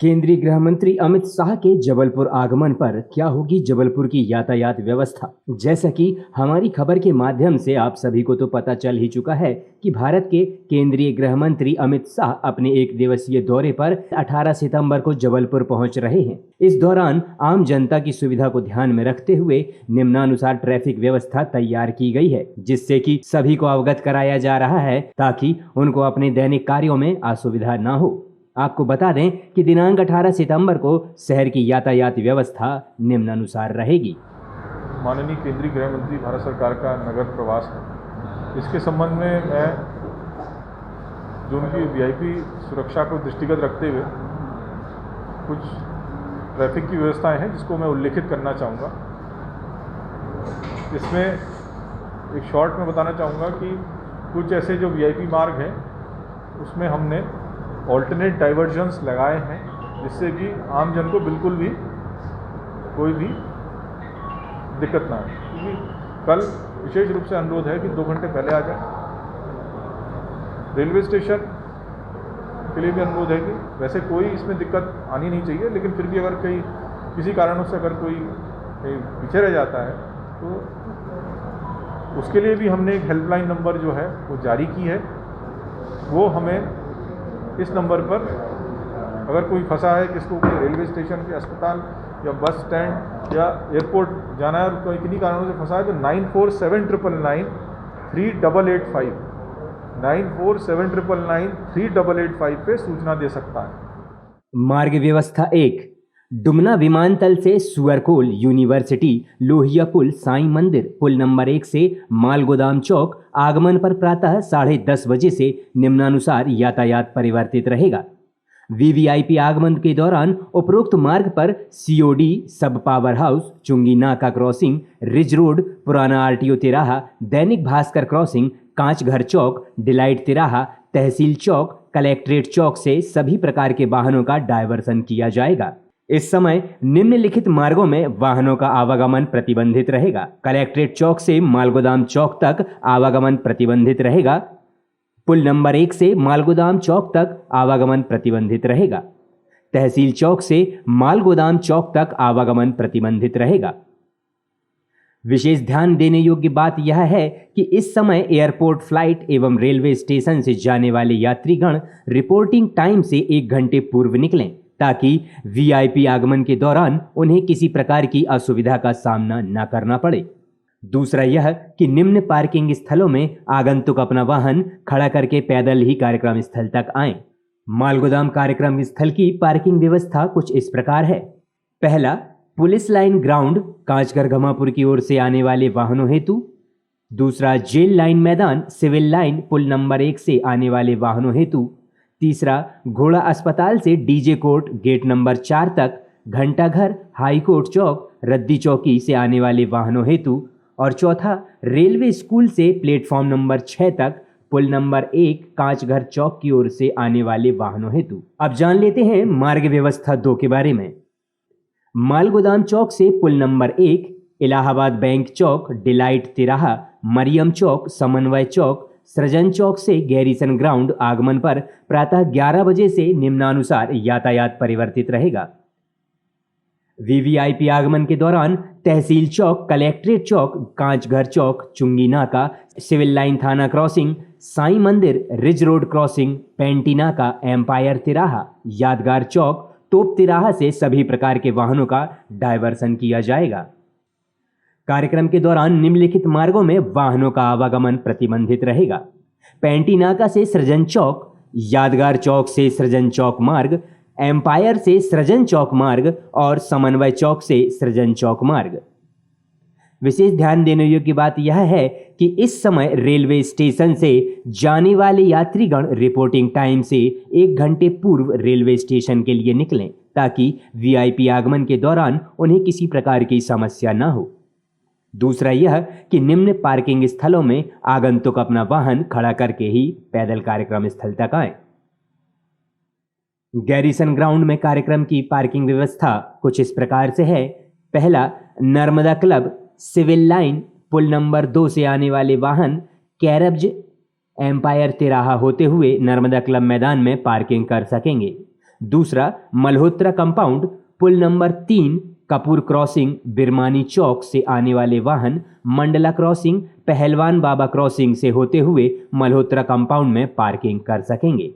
केंद्रीय गृह मंत्री अमित शाह के जबलपुर आगमन पर क्या होगी जबलपुर की यातायात व्यवस्था। जैसा कि हमारी खबर के माध्यम से आप सभी को तो पता चल ही चुका है कि भारत के केंद्रीय गृह मंत्री अमित शाह अपने एक दिवसीय दौरे पर 18 सितंबर को जबलपुर पहुंच रहे हैं। इस दौरान आम जनता की सुविधा को ध्यान में रखते हुए निम्नानुसार ट्रैफिक व्यवस्था तैयार की गई है, जिससे कि सभी को अवगत कराया जा रहा है ताकि उनको अपने दैनिक कार्यों में असुविधा न हो। आपको बता दें कि दिनांक 18 सितंबर को शहर की यातायात व्यवस्था निम्नानुसार रहेगी। माननीय केंद्रीय गृह मंत्री भारत सरकार का नगर प्रवास है, इसके संबंध में मैं जो उनकी वीआईपी सुरक्षा को दृष्टिगत रखते हुए कुछ ट्रैफिक की व्यवस्थाएं हैं जिसको मैं उल्लेखित करना चाहूँगा। इसमें एक शॉर्ट में बताना चाहूँगा कि कुछ ऐसे जो वीआईपी मार्ग हैं उसमें हमने ऑल्टरनेट डाइवर्जन्स लगाए हैं, जिससे कि आम जन को बिल्कुल भी कोई भी दिक्कत ना आए। क्योंकि कल विशेष रूप से अनुरोध है कि 2 घंटे पहले आ जाए। रेलवे स्टेशन के लिए भी अनुरोध है कि वैसे कोई इसमें दिक्कत आनी नहीं चाहिए, लेकिन फिर भी अगर कहीं किसी कारणों से अगर कोई कहीं पीछे रह जाता है तो उसके लिए भी हमने एक हेल्पलाइन नंबर जो है वो जारी की है। वो हमें इस नंबर पर अगर कोई फंसा है, किसको कोई रेलवे स्टेशन के अस्पताल या बस स्टैंड या एयरपोर्ट जाना है और कोई किन्हीं कारणों से फंसा है, तो 9479993885 9479993885 पे सूचना दे सकता है। मार्ग व्यवस्था 1। डुमना विमानतल से सुअरकोल यूनिवर्सिटी लोहिया पुल साईं मंदिर पुल नंबर 1 से मालगोदाम चौक आगमन पर प्रातः 10:30 बजे से निम्नानुसार यातायात परिवर्तित रहेगा। वीवीआईपी आगमन के दौरान उपरोक्त मार्ग पर सीओडी सब पावर हाउस, चुंगी नाका क्रॉसिंग, रिज रोड, पुराना आरटीओ तिराहा, दैनिक भास्कर क्रॉसिंग, कांचघर चौक, डिलाइट तिराहा, तहसील चौक, कलेक्ट्रेट चौक से सभी प्रकार के वाहनों का डायवर्सन किया जाएगा। इस समय निम्नलिखित मार्गों में वाहनों का आवागमन प्रतिबंधित रहेगा। कलेक्ट्रेट चौक से मालगोदाम चौक तक आवागमन प्रतिबंधित रहेगा। पुल नंबर 1 से मालगोदाम चौक तक आवागमन प्रतिबंधित रहेगा। तहसील चौक से मालगोदाम चौक तक आवागमन प्रतिबंधित रहेगा। विशेष ध्यान देने योग्य बात यह है कि इस समय एयरपोर्ट फ्लाइट एवं रेलवे स्टेशन से जाने वाले यात्रीगण रिपोर्टिंग टाइम से 1 घंटे पूर्व निकलें, ताकि वीआईपी आगमन के दौरान उन्हें किसी प्रकार की असुविधा का सामना न करना पड़े। दूसरा यह कि निम्न पार्किंग स्थलों में आगंतुक अपना वाहन खड़ा करके पैदल ही कार्यक्रम स्थल तक आएं। मालगोदाम कार्यक्रम स्थल की पार्किंग व्यवस्था कुछ इस प्रकार है। पहला, पुलिस लाइन ग्राउंड कांचघर घमापुर की ओर से आने वाले वाहनों हेतु। दूसरा, जेल लाइन मैदान सिविल लाइन पुल नंबर 1 से आने वाले वाहनों हेतु। तीसरा, घोड़ा अस्पताल से डीजे कोर्ट गेट नंबर 4 तक, घंटाघर हाई कोर्ट चौक रद्दी चौकी से आने वाले वाहनों हेतु। और चौथा, रेलवे स्कूल से प्लेटफॉर्म नंबर 6 तक पुल नंबर 1 कांचघर चौक की ओर से आने वाले वाहनों हेतु। अब जान लेते हैं मार्ग व्यवस्था 2 के बारे में। मालगोदाम चौक से पुल नंबर 1, इलाहाबाद बैंक चौक, डिलाइट तिराहा, मरियम चौक, समन्वय चौक, सृजन चौक से गैरीसन ग्राउंड आगमन पर प्रातः 11 बजे से निम्नानुसार यातायात परिवर्तित रहेगा। वीवीआईपी आगमन के दौरान तहसील चौक, कलेक्ट्रेट चौक, कांचघर चौक, चुंगी नाका, सिविल लाइन थाना क्रॉसिंग, साईं मंदिर, रिज रोड क्रॉसिंग, पेंटी नाका, एम्पायर तिराहा, यादगार चौक, तोप तिराहा से सभी प्रकार के वाहनों का डायवर्सन किया जाएगा। कार्यक्रम के दौरान निम्नलिखित मार्गों में वाहनों का आवागमन प्रतिबंधित रहेगा। पेंटी नाका से सृजन चौक, यादगार चौक से सृजन चौक मार्ग, एम्पायर से सृजन चौक मार्ग और समन्वय चौक से सृजन चौक मार्ग। विशेष ध्यान देने योग्य बात यह है कि इस समय रेलवे स्टेशन से जाने वाले यात्रीगण रिपोर्टिंग टाइम से 1 घंटे पूर्व रेलवे स्टेशन के लिए निकलें, ताकि वीआईपी आगमन के दौरान उन्हें किसी प्रकार की समस्या न हो। दूसरा यह कि निम्न पार्किंग स्थलों में आगंतुक अपना वाहन खड़ा करके ही पैदल कार्यक्रम स्थल तक आए। गैरीसन ग्राउंड में कार्यक्रम की पार्किंग व्यवस्था कुछ इस प्रकार से है। पहला, नर्मदा क्लब, सिविल लाइन पुल नंबर 2 से आने वाले वाहन कैरब्ज एम्पायर तिराहा होते हुए नर्मदा क्लब मैदान में पार्किंग कर सकेंगे। दूसरा, मल्होत्रा कंपाउंड पुल नंबर 3 कपूर क्रॉसिंग बिरमानी चौक से आने वाले वाहन मंडला क्रॉसिंग पहलवान बाबा क्रॉसिंग से होते हुए मल्होत्रा कंपाउंड में पार्किंग कर सकेंगे।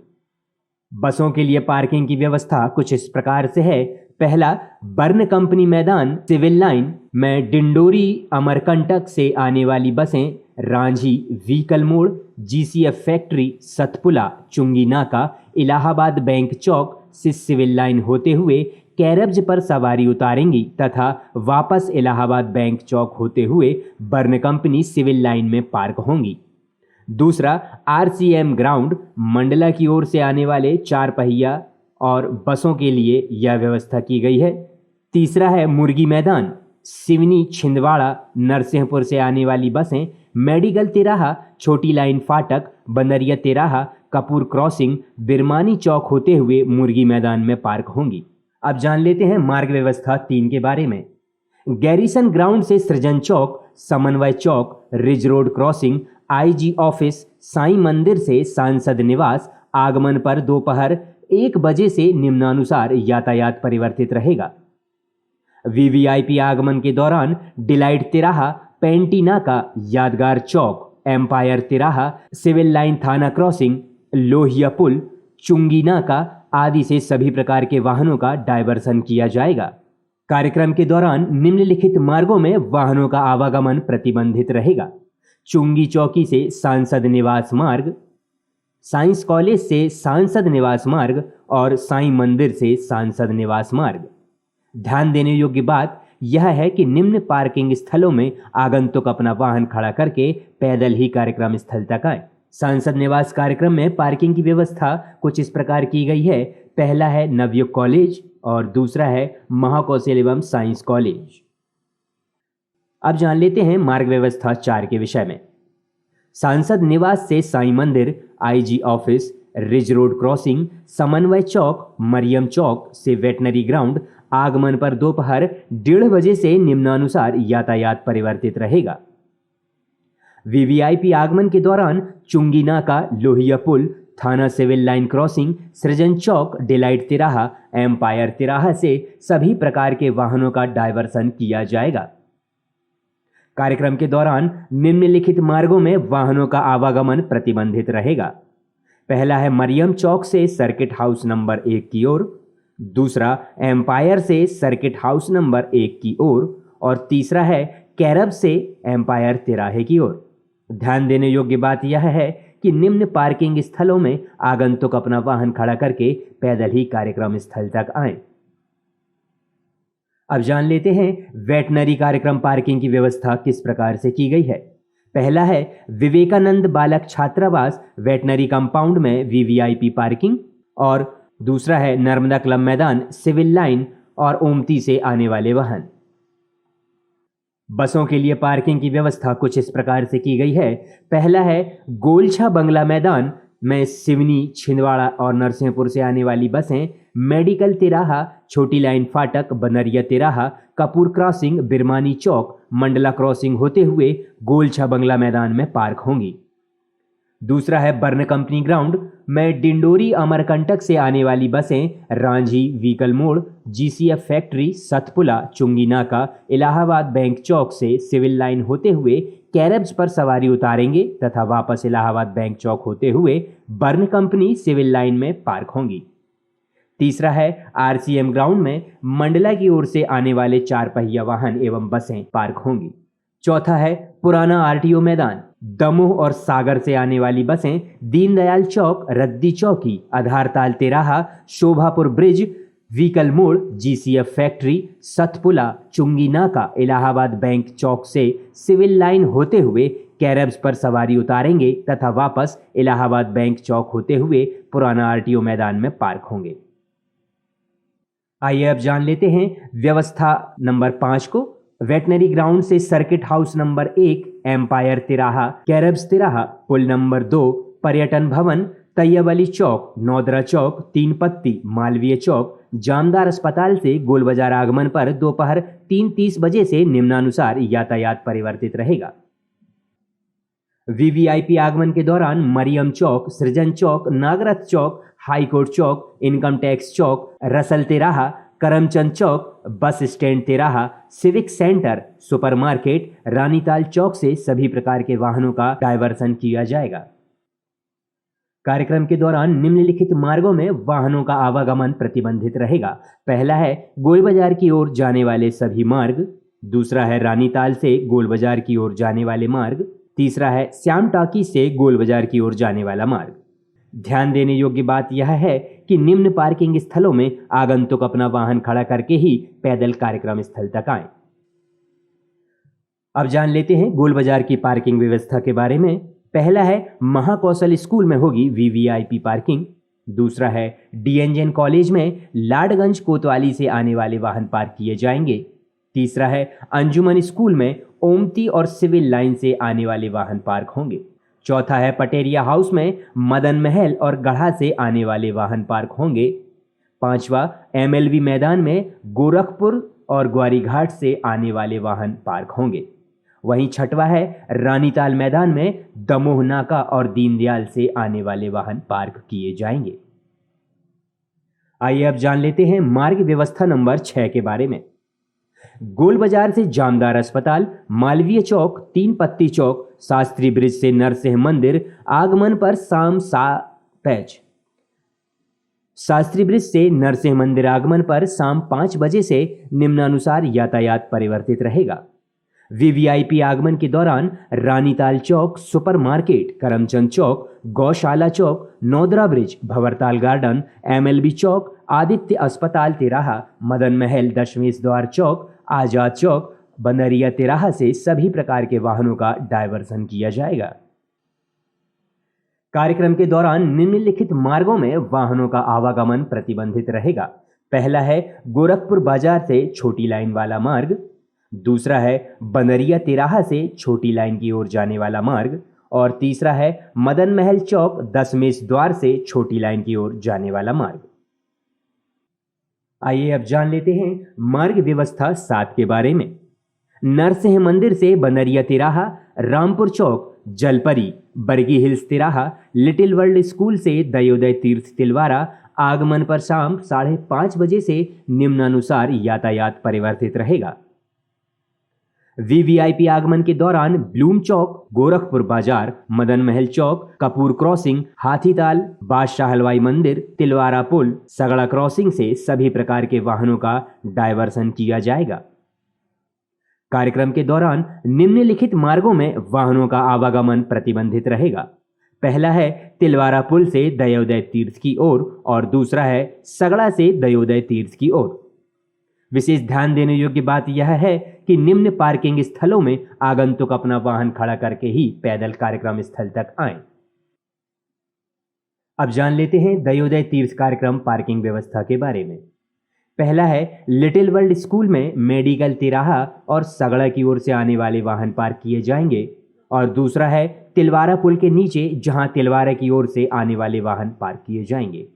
बसों के लिए पार्किंग की व्यवस्था कुछ इस प्रकार से है। पहला, बर्न कंपनी मैदान सिविल लाइन में डिंडोरी अमरकंटक से आने वाली बसें रांझी व्हीकल मोड़ GCF फैक्ट्री सतपुला चुंगी नाका इलाहाबाद बैंक चौक से सिविल लाइन होते हुए कैरब्ज पर सवारी उतारेंगी तथा वापस इलाहाबाद बैंक चौक होते हुए बर्न कंपनी सिविल लाइन में पार्क होंगी। दूसरा, RCM ग्राउंड मंडला की ओर से आने वाले 4 पहिया और बसों के लिए यह व्यवस्था की गई है। तीसरा है मुर्गी मैदान सिवनी छिंदवाड़ा नरसिंहपुर से आने वाली बसें मेडिकल तिराहा छोटी लाइन फाटक बंदरिया तिराहा कपूर क्रॉसिंग बिरमानी चौक होते हुए मुर्गी मैदान में पार्क होंगी। अब जान लेते हैं मार्ग व्यवस्था 3 के बारे में। गैरिसन ग्राउंड से सृजन चौक समन्वय चौक ridge road crossing IG office Sai मंदिर से सांसद निवास आगमन पर दोपहर 1 बजे से निम्नानुसार यातायात परिवर्तित रहेगा। VVIP आगमन के दौरान डिलाइट तिराहा पेंटीना का यादगार चौक एम्पायर तिराहा सिविल लाइन थाना क्रॉसिंग लोहिया पुल चुंगी नाका आदि से सभी प्रकार के वाहनों का डायवर्सन किया जाएगा। कार्यक्रम के दौरान निम्नलिखित मार्गों में वाहनों का आवागमन प्रतिबंधित रहेगा। चुंगी चौकी से सांसद निवास मार्ग, साइंस कॉलेज से सांसद निवास मार्ग और साईं मंदिर से सांसद निवास मार्ग। ध्यान देने योग्य बात यह है कि निम्न पार्किंग स्थलों में आगंतुक अपना वाहन खड़ा करके पैदल ही कार्यक्रम स्थल तक आए। सांसद निवास कार्यक्रम में पार्किंग की व्यवस्था कुछ इस प्रकार की गई है। पहला है नवयुग कॉलेज और दूसरा है महाकौशल एवं साइंस कॉलेज। अब जान लेते हैं मार्ग व्यवस्था 4 के विषय में। सांसद निवास से साईं मंदिर IG office ridge road crossing समन्वय चौक मरियम चौक से वेटनरी ग्राउंड आगमन पर दोपहर 1:30 बजे से निम्नानुसार यातायात परिवर्तित रहेगा। VVIP आगमन के दौरान चुंगी नाका लोहिया पुल थाना सिविल लाइन क्रॉसिंग सृजन चौक डिलाइट तिराहा एम्पायर तिराहा से सभी प्रकार के वाहनों का डायवर्सन किया जाएगा। कार्यक्रम के दौरान निम्नलिखित मार्गों में वाहनों का आवागमन प्रतिबंधित रहेगा। पहला है मरियम चौक से सर्किट हाउस नंबर 1 की ओर, दूसरा एम्पायर से सर्किट हाउस नंबर 1 की ओर और तीसरा है कैरब से एम्पायर तिराहे की ओर। ध्यान देने योग्य बात यह है कि निम्न पार्किंग स्थलों में आगंतुक अपना वाहन खड़ा करके पैदल ही कार्यक्रम स्थल तक आएं। अब जान लेते हैं वेटनरी कार्यक्रम पार्किंग की व्यवस्था किस प्रकार से की गई है। पहला है विवेकानंद बालक छात्रावास वेटनरी कंपाउंड में VVIP पार्किंग और दूसरा है नर्मदा क्लब मैदान सिविल लाइन और ओमती से आने वाले वाहन। बसों के लिए पार्किंग की व्यवस्था कुछ इस प्रकार से की गई है। पहला है गोलछा बंगला मैदान में सिवनी छिंदवाड़ा और नरसिंहपुर से आने वाली बसें मेडिकल तिराहा छोटी लाइन फाटक बनरिया तिराहा कपूर क्रॉसिंग बिरमानी चौक मंडला क्रॉसिंग होते हुए गोलछा बंगला मैदान में पार्क होंगी। दूसरा है बर्न कंपनी ग्राउंड में डिंडोरी अमरकंटक से आने वाली बसें रांझी व्हीकल मोड़ GCF फैक्ट्री सतपुला चुंगी नाका इलाहाबाद बैंक चौक से सिविल लाइन होते हुए कैरब्स पर सवारी उतारेंगे तथा वापस इलाहाबाद बैंक चौक होते हुए बर्न कंपनी सिविल लाइन में पार्क होंगी। तीसरा है RCM ग्राउंड में मंडला की ओर से आने वाले 4 पहिया वाहन एवं बसें पार्क होंगी। चौथा है पुराना RTO मैदान दमोह और सागर से आने वाली बसें दीनदयाल चौक रद्दी चौकी आधारताल तिराहा शोभापुर ब्रिज व्हीकल मोड़ GCF फैक्ट्री सतपुला चुंगी नाका इलाहाबाद बैंक चौक से सिविल लाइन होते हुए कैरब्स पर सवारी उतारेंगे तथा वापस इलाहाबाद बैंक चौक होते हुए पुराना RTO मैदान में पार्क होंगे। आइए अब जान लेते हैं व्यवस्था नंबर 5 को। वेटनरी ग्राउंड से सर्किट हाउस नंबर 1 एम्पायर तिराहा कैरब्स तिराहा पुल नंबर 2 पर्यटन भवन तैयब अली चौक नौदरा चौक 3 पत्ती मालवीय चौक जामदार अस्पताल से गोल बाजार आगमन पर दोपहर 3:30 बजे से निम्नानुसार यातायात परिवर्तित रहेगा। वीवीआईपी आगमन के दौरान मरियम चौक, सृजन चौक, नागरथ चौक, हाईकोर्ट चौक, इनकम टैक्स चौक, रसल तिराहा, करमचंद चौक, बस स्टैंड तिराहा, सिविक सेंटर, सुपरमार्केट, रानीताल चौक से सभी प्रकार के वाहनों का डायवर्सन किया जाएगा। कार्यक्रम के दौरान निम्नलिखित मार्गों में वाहनों का आवागमन प्रतिबंधित रहेगा। पहला है गोल बाजार की ओर जाने वाले सभी मार्ग, दूसरा है रानीताल से गोल बाजार की ओर जाने वाले मार्ग, तीसरा है श्याम टाकी से गोल बाजार की ओर जाने वाला मार्ग। ध्यान देने योग्य बात यह है कि निम्न पार्किंग स्थलों में आगंतुक अपना वाहन खड़ा करके ही पैदल कार्यक्रम स्थल तक आए। अब जान लेते हैं गोल बाजार की पार्किंग व्यवस्था के बारे में। पहला है महाकौशल स्कूल में होगी वीवीआईपी पार्किंग, दूसरा है डीएनजेन कॉलेज में लाडगंज कोतवाली से आने वाले वाहन पार्क किए जाएंगे, तीसरा है अंजुमन स्कूल में ओमती और सिविल लाइन से आने वाले वाहन पार्क होंगे, चौथा है पटेरिया हाउस में मदन महल और गढ़ा से आने वाले वाहन पार्क होंगे, पांचवा एमएलबी मैदान में गोरखपुर और ग्वारीघाट से आने वाले वाहन पार्क होंगे। वहीं छठवा है रानीताल मैदान में दमोह नाका और दीनदयाल से आने वाले वाहन पार्क किए जाएंगे। आइए अब जान लेते हैं मार्ग व्यवस्था नंबर 6 के बारे में। गोल बाजार से जामदार अस्पताल, मालवीय चौक, तीन पत्ती चौक, शास्त्री ब्रिज से नरसिंह मंदिर आगमन पर शास्त्री ब्रिज से नरसिंह मंदिर आगमन पर शाम 5 बजे से निम्नानुसार यातायात परिवर्तित रहेगा। वीवीआईपी आगमन के दौरान रानीताल चौक, सुपरमार्केट, करमचंद चौक, गौशाला चौक, नौदरा ब्रिज, भंवरताल गार्डन, एमएलबी चौक, आदित्य अस्पताल तिराहा, मदन महल, दशमेश द्वार चौक, आजाद चौक, बंदरिया तिराहा से सभी प्रकार के वाहनों का डायवर्सन किया जाएगा। कार्यक्रम के दौरान निम्नलिखित मार्गों में वाहनों का आवागमन प्रतिबंधित रहेगा। पहला है गोरखपुर बाजार से छोटी लाइन वाला मार्ग, दूसरा है बंदरिया तिराहा से छोटी लाइन की ओर जाने वाला मार्ग और तीसरा है मदन महल चौक, दशमेश द्वार से छोटी लाइन की ओर जाने वाला मार्ग। आइए अब जान लेते हैं मार्ग व्यवस्था 7 के बारे में। नरसिंह मंदिर से बंदरिया तिराहा, रामपुर चौक, जलपरी, बरगी हिल्स तिराहा, लिटिल वर्ल्ड स्कूल से दयोदय तीर्थ तिलवारा आगमन पर शाम 5:30 बजे से निम्नानुसार यातायात परिवर्तित रहेगा। वीवीआईपी आगमन के दौरान ब्लूम चौक, गोरखपुर बाजार, मदन महल चौक, कपूर क्रॉसिंग, हाथीताल, बादशाह हलवाई मंदिर, तिलवारा पुल, सगड़ा क्रॉसिंग से सभी प्रकार के वाहनों का डायवर्सन किया जाएगा। कार्यक्रम के दौरान निम्नलिखित मार्गों में वाहनों का आवागमन प्रतिबंधित रहेगा। पहला है तिलवारा पुल से दयोदय तीर्थ की ओर और दूसरा है सगड़ा से दयोदय तीर्थ की ओर। विशेष ध्यान देने योग्य बात यह है कि निम्न पार्किंग स्थलों में आगंतुक अपना वाहन खड़ा करके ही पैदल कार्यक्रम स्थल तक आएं। अब जान लेते हैं दयोदय तीर्थ कार्यक्रम पार्किंग व्यवस्था के बारे में। पहला है लिटिल वर्ल्ड स्कूल में मेडिकल तिराहा और सगड़ा की ओर से आने वाले वाहन पार्क किए जाएंगे और दूसरा है तिलवारा पुल के नीचे जहां तिलवारा की ओर से आने वाले वाहन पार्क किए जाएंगे।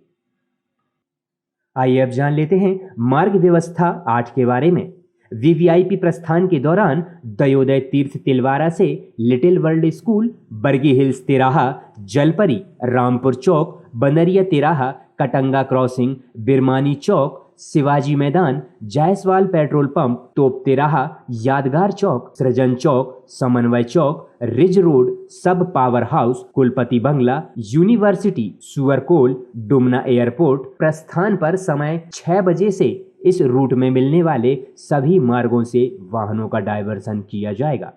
आइए अब जान लेते हैं मार्ग व्यवस्था 8 के बारे में। वीवीआईपी प्रस्थान के दौरान दयोदय तीर्थ तिलवारा से little world school, Bargi hills तिराहा, जलपरी, रामपुर चौक, बंदरिया तिराहा, कटंगा क्रॉसिंग, बिरमानी चौक, शिवाजी मैदान, जायसवाल पेट्रोल पंप, तोप तिराहा, यादगार चौक, सृजन चौक, समन्वय चौक, रिज रोड, सब पावर हाउस, कुलपति बंगला, यूनिवर्सिटी, सुअरकोल, डुमना एयरपोर्ट प्रस्थान पर समय 6 बजे से इस रूट में मिलने वाले सभी मार्गों से वाहनों का डायवर्सन किया जाएगा।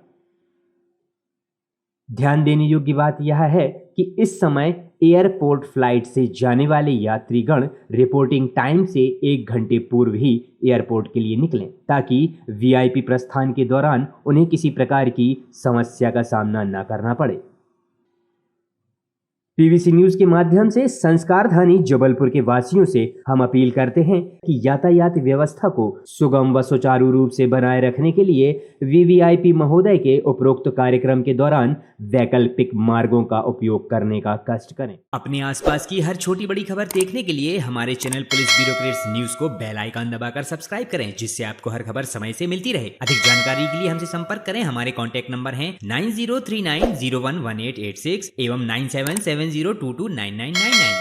ध्यान देने योग्य बात यह है कि इस समय एयरपोर्ट फ्लाइट से जाने वाले यात्रीगण रिपोर्टिंग टाइम से 1 घंटे पूर्व ही एयरपोर्ट के लिए निकलें ताकि वीआईपी प्रस्थान के दौरान उन्हें किसी प्रकार की समस्या का सामना न करना पड़े। पीवीसी न्यूज के माध्यम से संस्कार धानी जबलपुर के वासियों से हम अपील करते हैं कि यातायात व्यवस्था को सुगम व सुचारू रूप से बनाए रखने के लिए वीवीआईपी महोदय के उपरोक्त कार्यक्रम के दौरान वैकल्पिक मार्गों का उपयोग करने का कष्ट करें। अपने आसपास की हर छोटी बड़ी खबर देखने के लिए हमारे चैनल पुलिस ब्यूरोक्रेट्स न्यूज को बेल आइकन दबाकर सब्सक्राइब करें, जिससे आपको हर खबर समय से मिलती रहे। अधिक जानकारी के लिए हमसे संपर्क करें। हमारे कॉन्टैक्ट नंबर हैं 9039011886 एवं 9770229999।